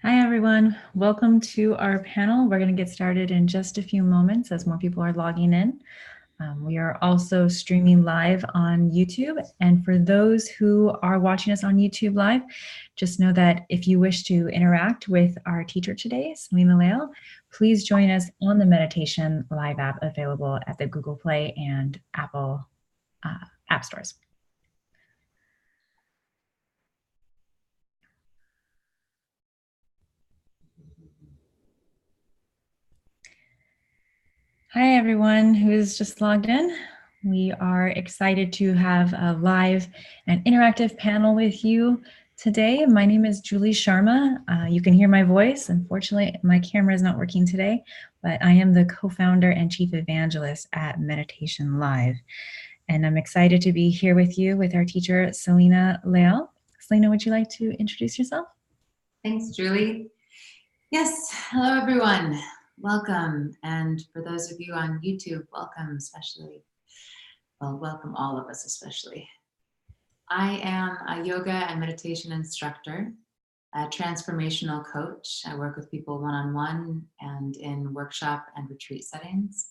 Hi, everyone. Welcome to our panel. We're going to get started in just a few moments as more people are logging in. We are also streaming live on YouTube. And for those who are watching us on YouTube live, just know that if you wish to interact with our teacher today, Selena Lael, please join us on the Meditation Live app available at the Google Play and Apple app stores. Hi, everyone who's just logged in. We are excited to have a live and interactive panel with you today. My name is Julie Sharma. You can hear my voice. Unfortunately, my camera is not working today, but I am the co-founder and chief evangelist at Meditation Live. And I'm excited to be here with you with our teacher, Selena Lael. Selena, would you like to introduce yourself? Thanks, Julie. Yes, hello everyone. Welcome. And for those of you on YouTube, welcome especially. Well, welcome all of us especially. I am a yoga and meditation instructor, a transformational coach. I work with people one-on-one and in workshop and retreat settings,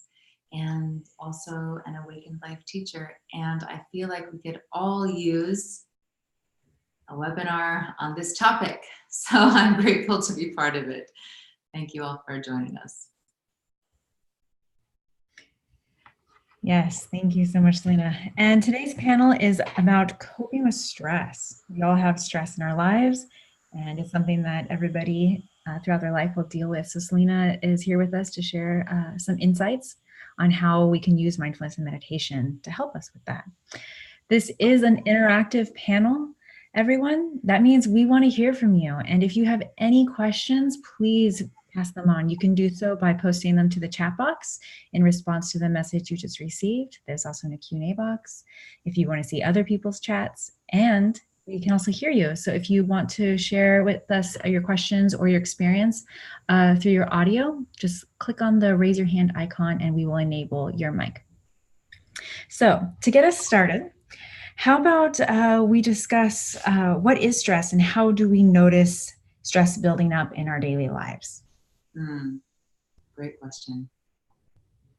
and also an awakened life teacher. And I feel like we could all use a webinar on this topic. So I'm grateful to be part of it. Thank you all for joining us. Yes, thank you so much, Selena. And today's panel is about coping with stress. We all have stress in our lives, and it's something that everybody throughout their life will deal with. So Selena is here with us to share some insights on how we can use mindfulness and meditation to help us with that. This is an interactive panel, everyone. That means we want to hear from you. And if you have any questions, please pass them on. You can do so by posting them to the chat box in response to the message you just received. There's also a Q&A box if you want to see other people's chats, and we can also hear you. So if you want to share with us your questions or your experience through your audio, just click on the raise your hand icon and we will enable your mic. So to get us started, how about we discuss what is stress and how do we notice stress building up in our daily lives? Great question.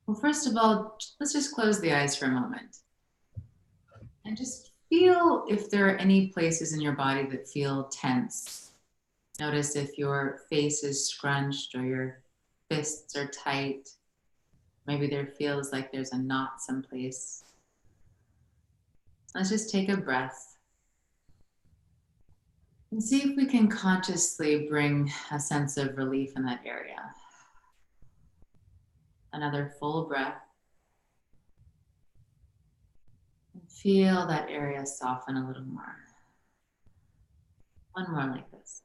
Well, first of all, let's just close the eyes for a moment and just feel if there are any places in your body that feel tense. Notice if your face is scrunched or your fists are tight. Maybe there feels like there's a knot someplace. Let's just take a breath and see if we can consciously bring a sense of relief in that area. Another full breath. And feel that area soften a little more. One more like this.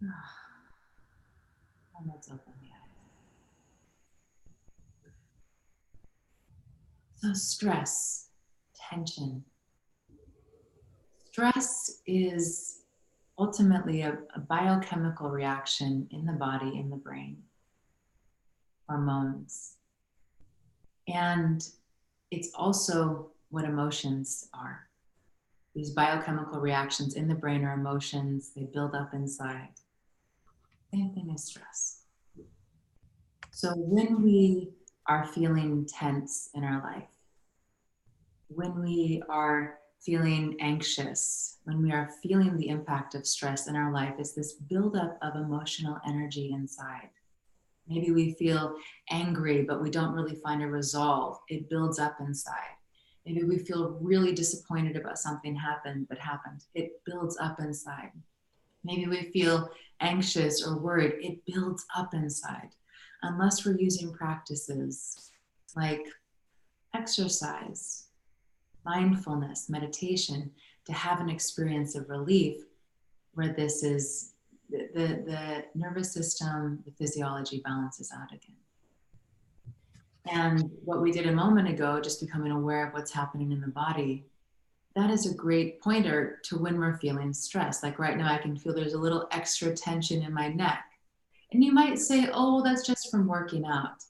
And let's open the eyes. So stress, tension. Stress is ultimately a biochemical reaction in the body, in the brain, hormones. And it's also what emotions are. These biochemical reactions in the brain are emotions, they build up inside. Same thing as stress. So when we are feeling tense in our life, when we are feeling anxious, when we are feeling the impact of stress in our life, is this buildup of emotional energy inside. Maybe we feel angry, but we don't really find a resolve. It builds up inside. Maybe we feel really disappointed about something that happened. It builds up inside. Maybe we feel anxious or worried. It builds up inside. Unless we're using practices like exercise, mindfulness, meditation, to have an experience of relief where this is the nervous system, the physiology balances out again. And what we did a moment ago, just becoming aware of what's happening in the body, that is a great pointer to when we're feeling stress. Like right now, I can feel there's a little extra tension in my neck. And you might say, oh, that's just from working out.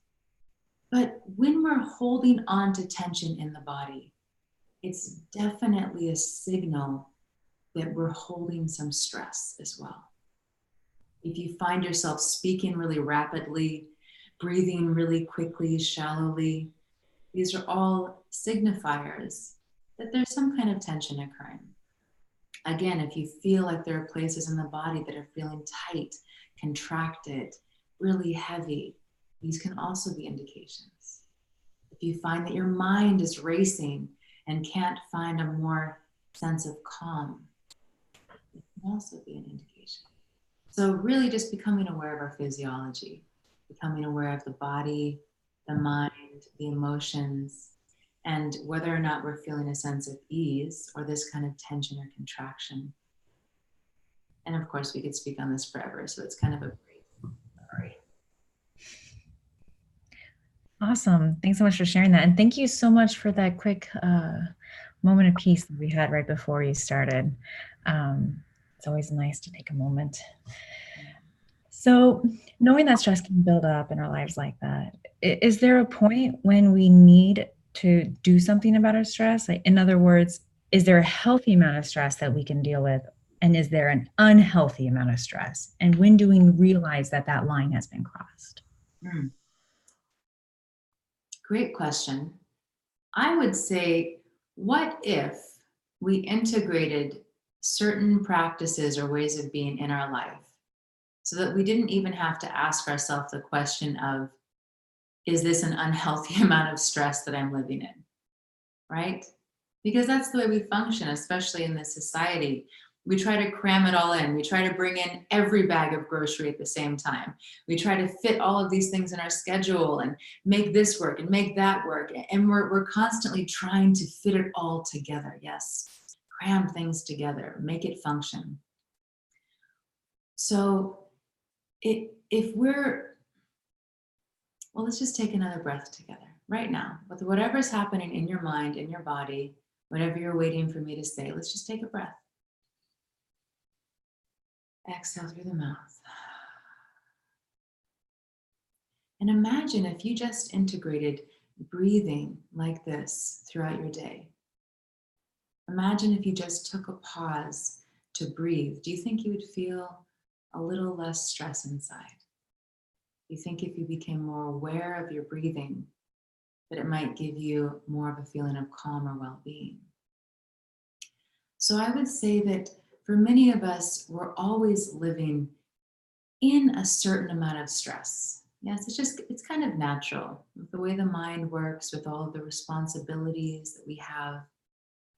But when we're holding on to tension in the body, it's definitely a signal that we're holding some stress as well. If you find yourself speaking really rapidly, breathing really quickly, shallowly, these are all signifiers that there's some kind of tension occurring. Again, if you feel like there are places in the body that are feeling tight, contracted, really heavy, these can also be indications. If you find that your mind is racing and can't find a more sense of calm, it can also be an indication. So really just becoming aware of our physiology, becoming aware of the body, the mind, the emotions, and whether or not we're feeling a sense of ease or this kind of tension or contraction. And of course, we could speak on this forever, so it's kind of a brief summary. Awesome. Thanks so much for sharing that. And thank you so much for that quick moment of peace that we had right before you started. It's always nice to take a moment. So knowing that stress can build up in our lives like that, is there a point when we need to do something about our stress? Like, in other words, is there a healthy amount of stress that we can deal with? And is there an unhealthy amount of stress? And when do we realize that that line has been crossed? Great question. I would say, what if we integrated certain practices or ways of being in our life so that we didn't even have to ask ourselves the question of, is this an unhealthy amount of stress that I'm living in? Right? Because that's the way we function, especially in this society. We try to cram it all in. We try to bring in every bag of grocery at the same time. We try to fit all of these things in our schedule and make this work and make that work. And we're constantly trying to fit it all together. Yes, cram things together, make it function. So if we're, well, let's just take another breath together right now. With whatever's happening in your mind, in your body, whatever you're waiting for me to say, let's just take a breath. Exhale through the mouth. And imagine if you just integrated breathing like this throughout your day. Imagine if you just took a pause to breathe. Do you think you would feel a little less stress inside? Do you think if you became more aware of your breathing, that it might give you more of a feeling of calm or well-being? So I would say that for many of us, we're always living in a certain amount of stress. Yes, it's kind of natural. With the way the mind works, with all of the responsibilities that we have,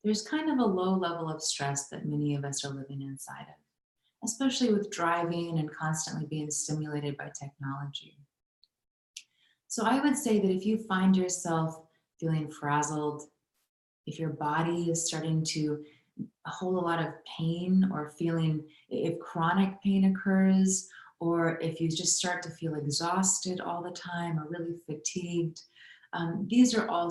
there's kind of a low level of stress that many of us are living inside of, especially with driving and constantly being stimulated by technology. So I would say that if you find yourself feeling frazzled, if your body is starting to hold a lot of pain or feeling, if chronic pain occurs, or if you just start to feel exhausted all the time or really fatigued, these are all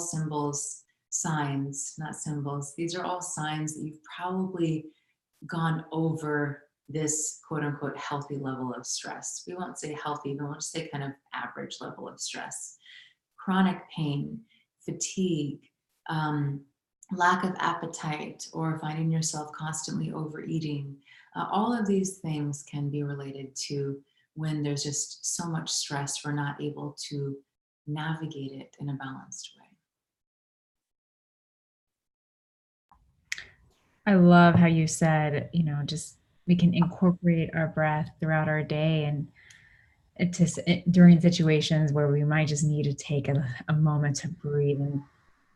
signs, not symbols. These are all signs that you've probably gone over this quote unquote healthy level of stress. We won't say healthy, but we'll just say kind of average level of stress. Chronic pain, fatigue, lack of appetite, or finding yourself constantly overeating. All of these things can be related to when there's just so much stress, we're not able to navigate it in a balanced way. I love how you said, just we can incorporate our breath throughout our day, and during situations where we might just need to take a moment to breathe.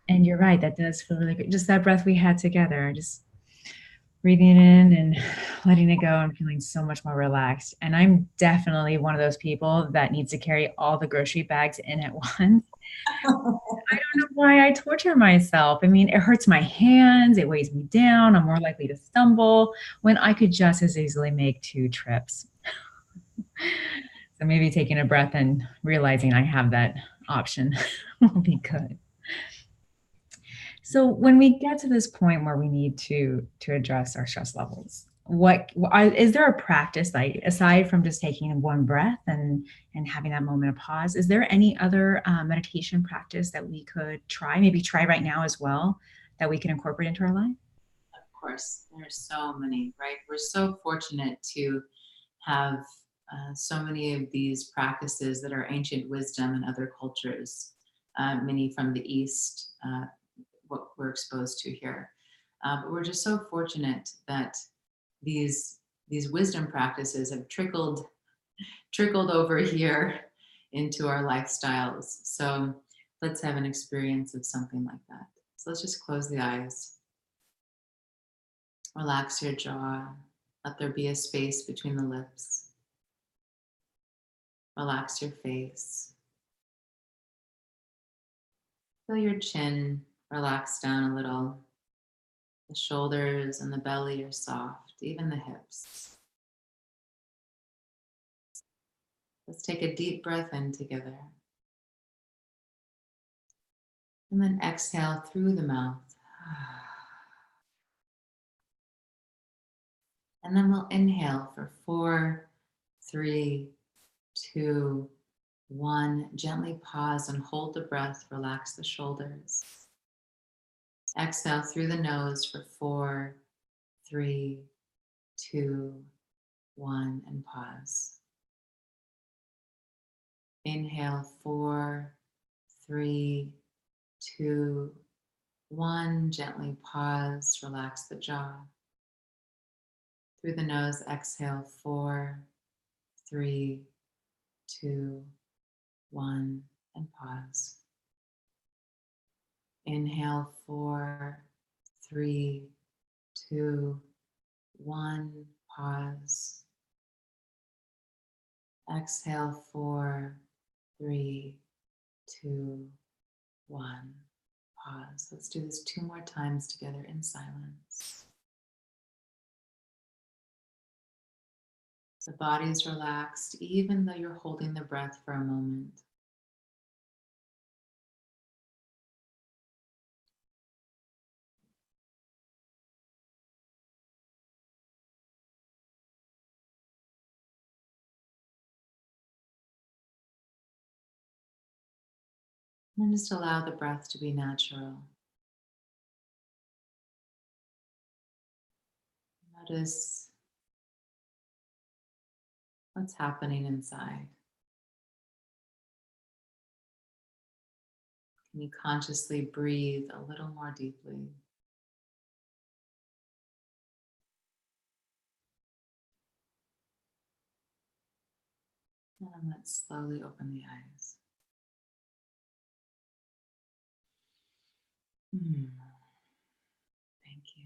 And you're right, that does feel really good. Just that breath we had together, just breathing in and letting it go and feeling so much more relaxed. And I'm definitely one of those people that needs to carry all the grocery bags in at once. I don't know why I torture myself. I mean, it hurts my hands, it weighs me down, I'm more likely to stumble when I could just as easily make 2 trips. So maybe taking a breath and realizing I have that option will be good. So when we get to this point where we need to address our stress levels, is there a practice, like aside from just taking one breath and having that moment of pause, is there any other meditation practice that we could try, maybe try right now as well, that we can incorporate into our life? Of course, there are so many, right? We're so fortunate to have so many of these practices that are ancient wisdom in other cultures, many from the East, what we're exposed to here. But we're just so fortunate that these wisdom practices have trickled over here into our lifestyles. So let's have an experience of something like that. So let's just close the eyes. Relax your jaw. Let there be a space between the lips. Relax your face. Feel your chin relax down a little. The shoulders and the belly are soft, even the hips. Let's take a deep breath in together. And then exhale through the mouth. And then we'll inhale for 4, 3, 2, 1. Gently pause and hold the breath. Relax the shoulders. Exhale through the nose for 4, 3, 2, 1, and pause. Inhale 4, 3, 2, 1. Gently pause. Relax the jaw. Through the nose, exhale 4, 3, 2, 1, and pause. Inhale 4, 3, 2, 1, pause. Exhale 4, 3, 2, 1, pause. Let's do this 2 more times together in silence. The body is relaxed, even though you're holding the breath for a moment. And just allow the breath to be natural. Notice what's happening inside. Can you consciously breathe a little more deeply? And let's slowly open the eyes. Thank you.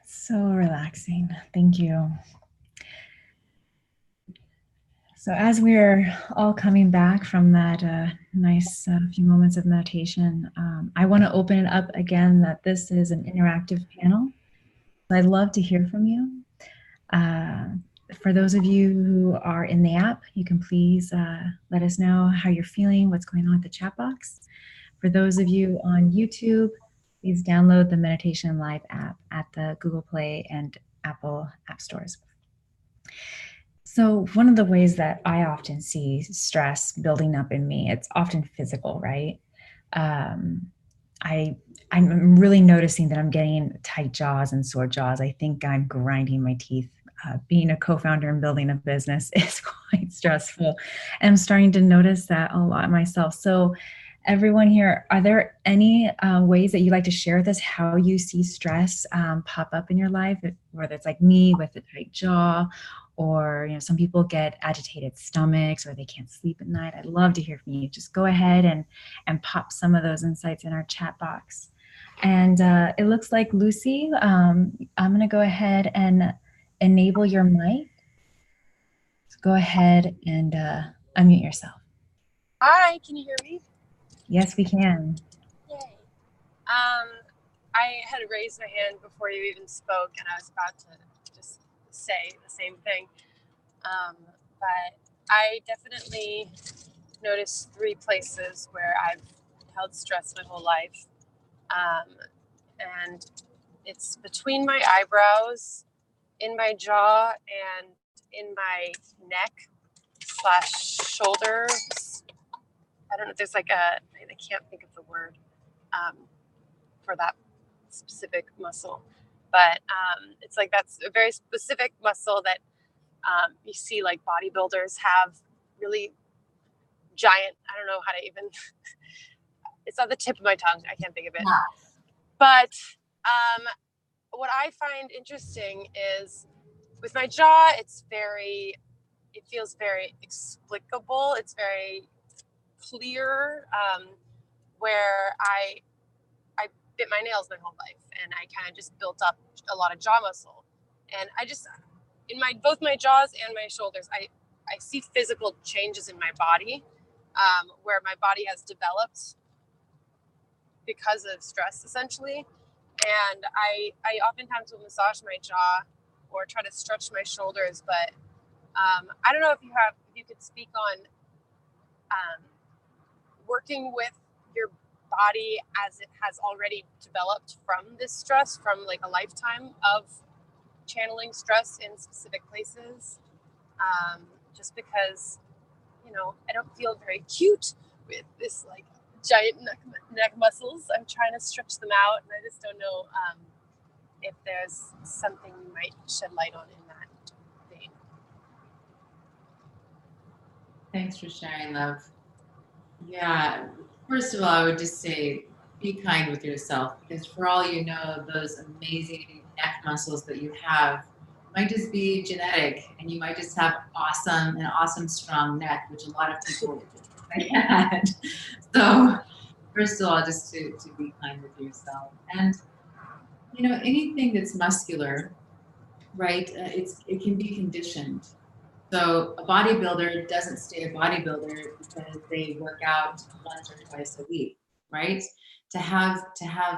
So relaxing. Thank you. So as we're all coming back from that nice few moments of meditation, I want to open it up again that this is an interactive panel. I'd love to hear from you. For those of you who are in the app, you can please let us know how you're feeling, what's going on with the chat box. For those of you on YouTube, please download the meditation.live app at the Google Play and Apple app stores. So one of the ways that I often see stress building up in me, it's often physical, right? I'm really noticing that I'm getting tight jaws and sore jaws. I think I'm grinding my teeth. Being a co-founder and building a business is quite stressful. And I'm starting to notice that a lot myself. So everyone here, are there any ways that you like to share with us how you see stress pop up in your life, whether it's like me with a tight jaw, or some people get agitated stomachs, or they can't sleep at night? I'd love to hear from you. Just go ahead and pop some of those insights in our chat box. And it looks like Lucy, I'm going to go ahead and enable your mic. So go ahead and unmute yourself. Hi, can you hear me? Yes, we can. Yay. I had raised my hand before you even spoke, and I was about to just say the same thing. But I definitely noticed 3 places where I've held stress my whole life. And it's between my eyebrows, in my jaw, and in my neck /shoulders. I don't know if there's like I can't think of the word for that specific muscle, but it's like that's a very specific muscle that you see like bodybuilders have really giant, I don't know how to even, it's on the tip of my tongue. I can't think of it. But what I find interesting is with my jaw, it feels very explicable. It's very clear, where I bit my nails my whole life and I kind of just built up a lot of jaw muscle. And I just, in both my jaws and my shoulders, I see physical changes in my body, where my body has developed because of stress, essentially. And I oftentimes will massage my jaw or try to stretch my shoulders, but I don't know if you could speak on working with your body as it has already developed from this stress, from like a lifetime of channeling stress in specific places. Just because, I don't feel very cute with this like giant neck muscles. I'm trying to stretch them out, and I just don't know if there's something you might shed light on in that vein. Thanks for sharing, love. Yeah, first of all, I would just say be kind with yourself, because for all you know, those amazing neck muscles that you have might just be genetic, and you might just have an awesome strong neck, which a lot of people had. So first of all, just to be kind with yourself. And anything that's muscular, right, it can be conditioned. So a bodybuilder doesn't stay a bodybuilder because they work out once or twice a week, right? To have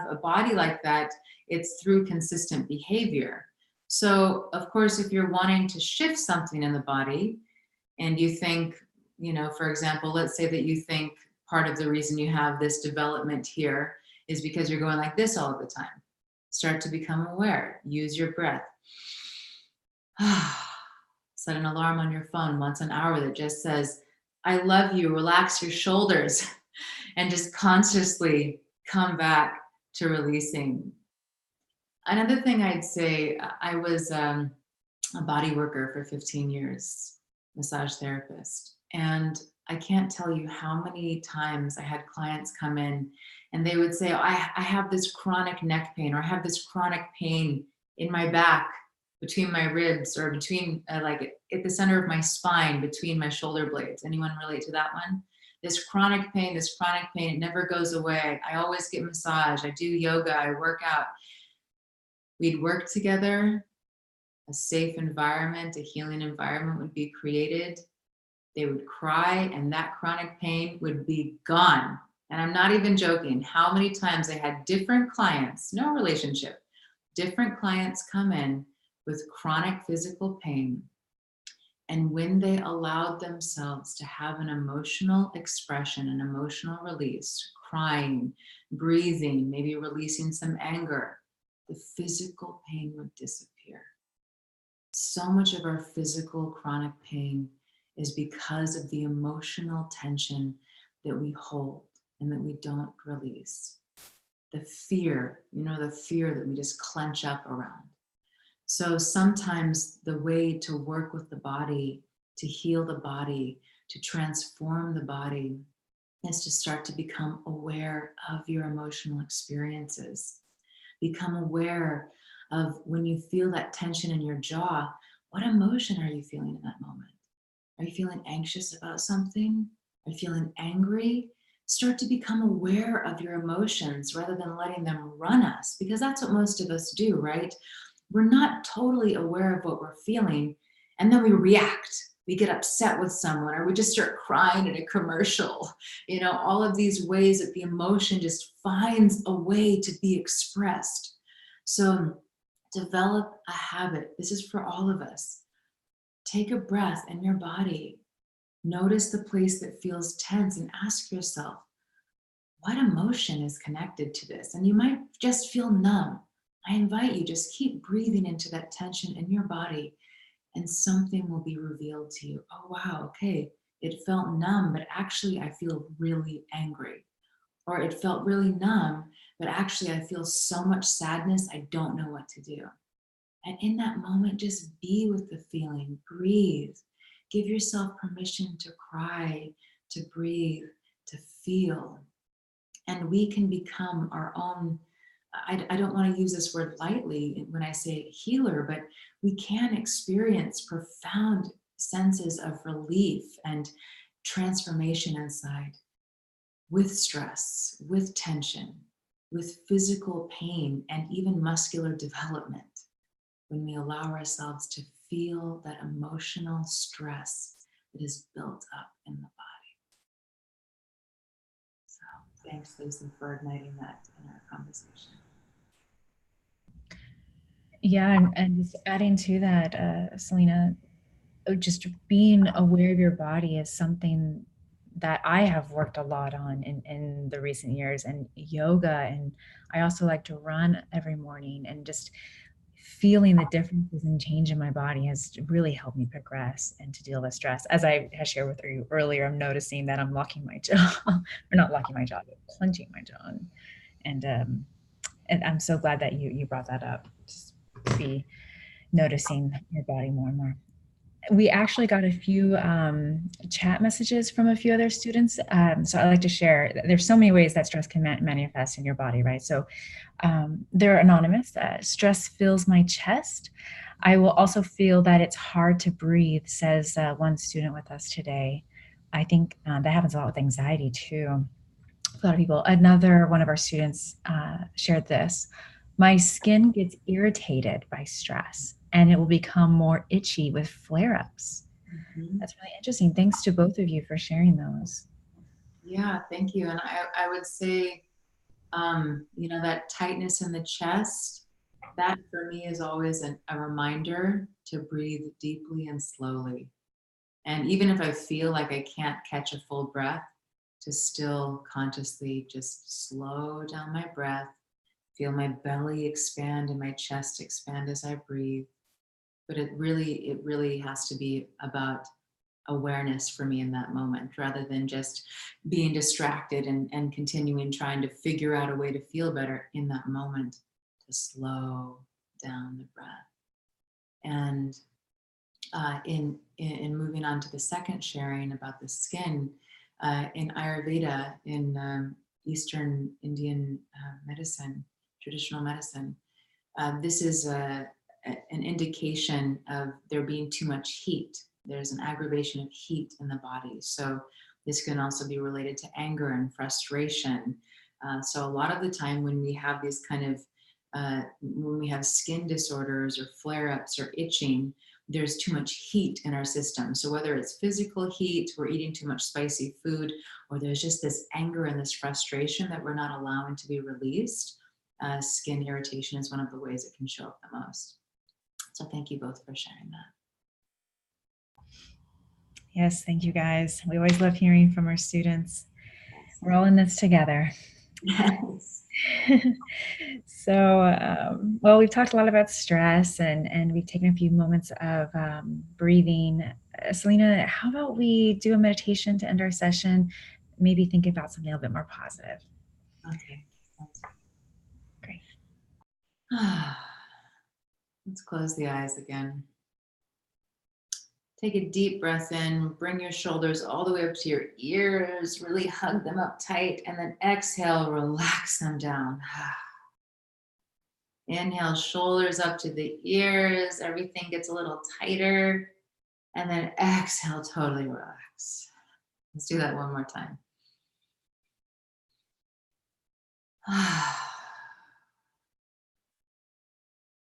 a body like that, it's through consistent behavior. So of course, if you're wanting to shift something in the body and you think, for example, let's say that you think part of the reason you have this development here is because you're going like this all of the time. Start to become aware. Use your breath. Set an alarm on your phone once an hour that just says, I love you, relax your shoulders, and just consciously come back to releasing. Another thing I'd say, I was a body worker for 15 years, massage therapist. And I can't tell you how many times I had clients come in and they would say, I have this chronic neck pain, or I have this chronic pain in my back, between my ribs, or between like at the center of my spine, between my shoulder blades. Anyone relate to that one? This chronic pain, it never goes away. I always get massage. I do yoga. I work out. We'd work together. A safe environment, a healing environment would be created. They would cry and that chronic pain would be gone. And I'm not even joking. How many times I had different clients, no relationship, different clients come in with chronic physical pain. And when they allowed themselves to have an emotional expression, an emotional release, crying, breathing, maybe releasing some anger, the physical pain would disappear. So much of our physical chronic pain is because of the emotional tension that we hold and that we don't release. The fear, the fear that we just clench up around. So sometimes the way to work with the body, to heal the body, to transform the body, is to start to become aware of your emotional experiences. Become aware of when you feel that tension in your jaw, what emotion are you feeling in that moment? Are you feeling anxious about something? Are you feeling angry? Start to become aware of your emotions rather than letting them run us, because that's what most of us do, right? We're not totally aware of what we're feeling, and then we react. We get upset with someone, or we just start crying in a commercial. All of these ways that the emotion just finds a way to be expressed. So develop a habit. This is for all of us. Take a breath in your body. Notice the place that feels tense and ask yourself, what emotion is connected to this? And you might just feel numb. I invite you, just keep breathing into that tension in your body and something will be revealed to you. Oh, wow, okay. it felt numb, but actually I feel really angry. Or it felt really numb, but actually I feel so much sadness, I don't know what to do. And in that moment, just be with the feeling, breathe. Give yourself permission to cry, to breathe, to feel. And we can become our own, I don't want to use this word lightly when I say healer, but we can experience profound senses of relief and transformation inside with stress, with tension, with physical pain, and even muscular development when we allow ourselves to feel that emotional stress that is built up in the body. So thanks, Lucy, for igniting that in our conversation. Yeah, and just adding to that, Selena, just being aware of your body is something that I have worked a lot on in the recent years, and yoga. And I also like to run every morning, and just feeling the differences and change in my body has really helped me progress and to deal with stress. As I had shared with you earlier, I'm noticing that I'm locking my jaw, or not locking my jaw, but clenching my jaw. And I'm so glad that you brought that up. Just be noticing your body more and more. We actually got a few chat messages from a few other students. So I like to share. There's so many ways that stress can manifest in your body, right? So they're anonymous. Stress fills my chest. I will also feel that it's hard to breathe, says one student with us today. I think that happens a lot with anxiety too. A lot of people. Another one of our students shared this. My skin gets irritated by stress and it will become more itchy with flare-ups. Mm-hmm. That's really interesting. Thanks to both of you for sharing those. Yeah, thank you. And I would say, that tightness in the chest, that for me is always a reminder to breathe deeply and slowly. And even if I feel like I can't catch a full breath, to still consciously just slow down my breath, feel my belly expand and my chest expand as I breathe. But it really has to be about awareness for me in that moment, rather than just being distracted and continuing trying to figure out a way to feel better in that moment, to slow down the breath. And in moving on to the second sharing about the skin, in Ayurveda, in Eastern Indian medicine, traditional medicine, this is an indication of there being too much heat. There's an aggravation of heat in the body. So this can also be related to anger and frustration. So a lot of the time when we have these kind of, when we have skin disorders or flare-ups or itching, there's too much heat in our system. So whether it's physical heat, we're eating too much spicy food, or there's just this anger and this frustration that we're not allowing to be released, skin irritation is one of the ways it can show up the most. So thank you both for sharing that. Yes, thank you guys. We always love hearing from our students. We're all in this together. Yes. So, well, we've talked a lot about stress and we've taken a few moments of breathing. Selena, how about we do a meditation to end our session? Maybe think about something a little bit more positive. Okay. Sounds Great. Let's close the eyes again. Take a deep breath in, bring your shoulders all the way up to your ears, really hug them up tight, and then exhale, relax them down. Inhale, shoulders up to the ears, everything gets a little tighter, and then exhale, totally relax. Let's do that one more time.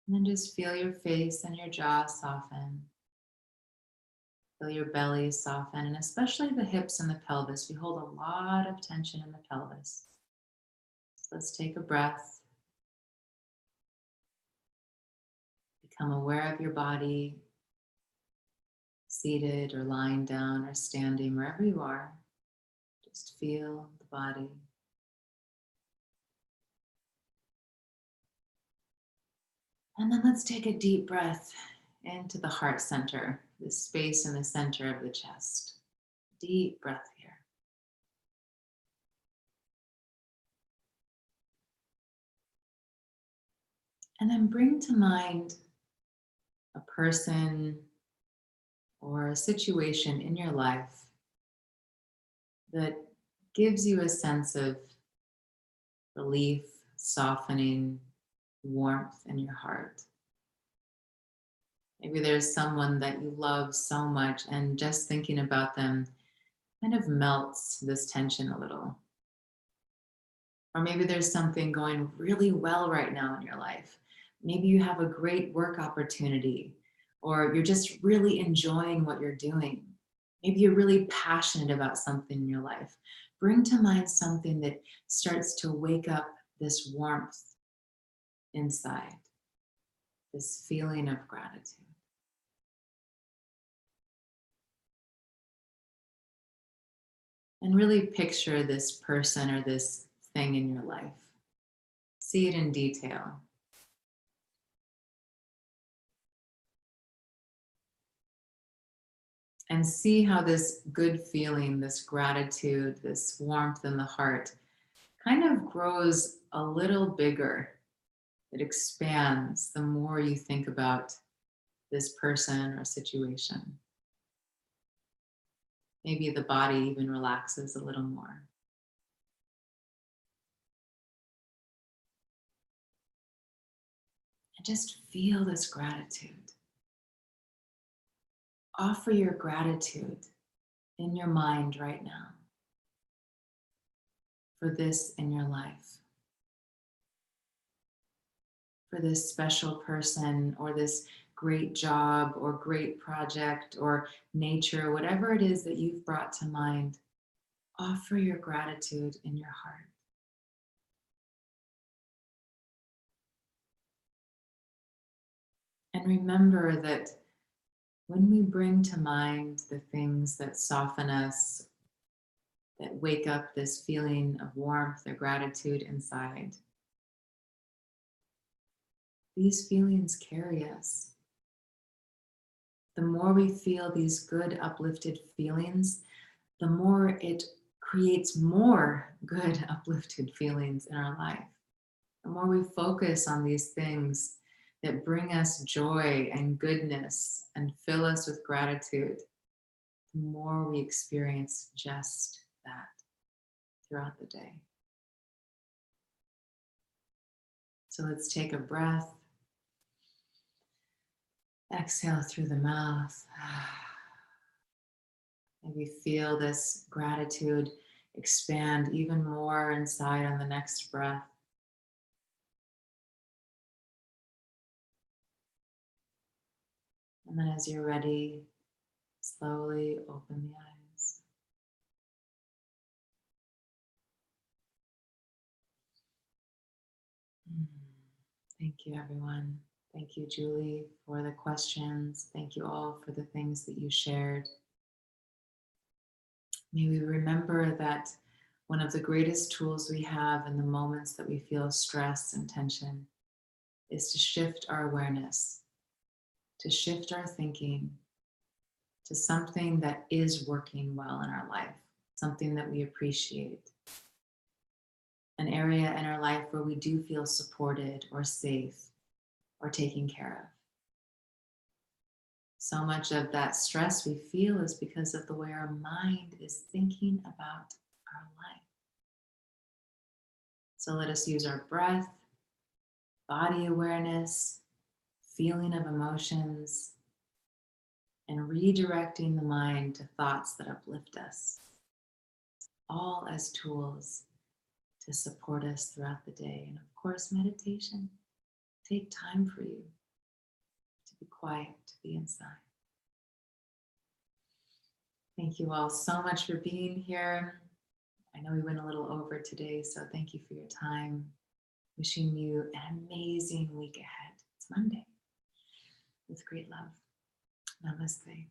And then just feel your face and your jaw soften. Feel your belly soften, and especially the hips and the pelvis. We hold a lot of tension in the pelvis. So let's take a breath. Become aware of your body, seated or lying down or standing, wherever you are. Just feel the body. And then let's take a deep breath into the heart center, the space in the center of the chest. deep breath here. And then bring to mind a person or a situation in your life that gives you a sense of relief, softening, warmth in your heart. Maybe there's someone that you love so much, and just thinking about them kind of melts this tension a little. Or maybe there's something going really well right now in your life. Maybe you have a great work opportunity, or you're just really enjoying what you're doing. Maybe you're really passionate about something in your life. Bring to mind something that starts to wake up this warmth inside, this feeling of gratitude. And really picture this person or this thing in your life. See it in detail. And see how this good feeling, this gratitude, this warmth in the heart kind of grows a little bigger. It expands the more you think about this person or situation. Maybe the body even relaxes a little more. And just feel this gratitude. Offer your gratitude in your mind right now for this in your life, for this special person or this great job or great project or nature, whatever it is that you've brought to mind. Offer your gratitude in your heart. And remember that when we bring to mind the things that soften us, that wake up this feeling of warmth or gratitude inside, these feelings carry us. The more we feel these good, uplifted feelings, the more it creates more good, uplifted feelings in our life. The more we focus on these things that bring us joy and goodness and fill us with gratitude, the more we experience just that throughout the day. So let's take a breath. Exhale through the mouth. Maybe feel this gratitude expand even more inside on the next breath. And then as you're ready, slowly open the eyes. Thank you, everyone. Thank you, Julie, for the questions. Thank you all for the things that you shared. May we remember that one of the greatest tools we have in the moments that we feel stress and tension is to shift our awareness, to shift our thinking to something that is working well in our life, something that we appreciate, an area in our life where we do feel supported or safe or taken care of. So much of that stress we feel is because of the way our mind is thinking about our life. So let us use our breath, body awareness, feeling of emotions, and redirecting the mind to thoughts that uplift us, all as tools to support us throughout the day. And of course, meditation. Take time for you to be quiet, to be inside. Thank you all so much for being here. I know we went a little over today, so thank you for your time. Wishing you an amazing week ahead. It's Monday. With great love. Namaste.